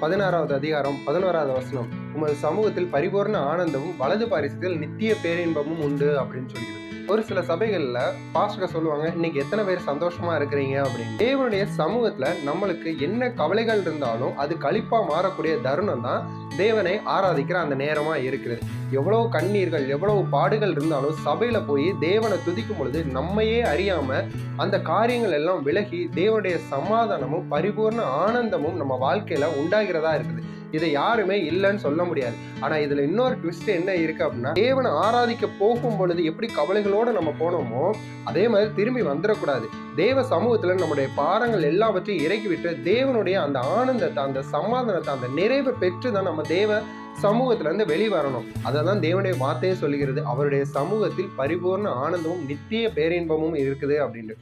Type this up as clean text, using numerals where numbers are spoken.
16வது அதிகாரம் 11வது வசனம், உமது சமூகத்தில் பரிபூர்ண ஆனந்தமும் வலது பாரிசத்தில் நித்திய பேரின்பமும் உண்டு அப்படின்னு சொல்லியிருக்கு. ஒரு சில சபைகள்ல பாஸ்டர் சொல்லுவாங்க, இன்னைக்கு எத்தனை பேர் சந்தோஷமா இருக்கிறீங்க அப்படின்னு. தேவனுடைய சமூகத்துல நம்மளுக்கு என்ன கவலைகள் இருந்தாலும் அது களிப்பா மாறக்கூடிய தருணம் தான் தேவனை ஆராதிக்கிற அந்த நேரமா இருக்கிறது. எவ்வளவு கண்ணீர்கள், எவ்வளவு பாடுகள் இருந்தாலும் சபையில போய் தேவனை துதிக்கும் பொழுது நம்மையே அறியாம அந்த காரியங்கள் எல்லாம் விலகி தேவனுடைய சமாதானமும் பரிபூர்ண ஆனந்தமும் நம்ம வாழ்க்கையில உண்டாகிறதா இருக்குது. இதை யாருமே இல்லைன்னு சொல்ல முடியாது. ஆனா இதுல இன்னொரு ட்விஸ்ட் என்ன இருக்கு அப்படின்னா, தேவனை ஆராதிக்க போகும் பொழுது எப்படி கவலைகளோட நம்ம போனோமோ அதே மாதிரி திரும்பி வந்துடக்கூடாது. தேவ சமூகத்துல நம்முடைய பாரங்கள் எல்லாவற்றையும் இறக்கி விட்டு தேவனுடைய அந்த ஆனந்தத்தை, அந்த சமாதானத்தை, அந்த நிறைவை பெற்று தான் நம்ம தேவ சமூகத்துல இருந்து வெளிவரணும். அதெல்லாம் தேவனுடைய வார்த்தையே சொல்லுகிறது, அவருடைய சமூகத்தில் பரிபூர்ண ஆனந்தமும் நித்திய பேரின்பமும் இருக்குது அப்படின்ட்டு.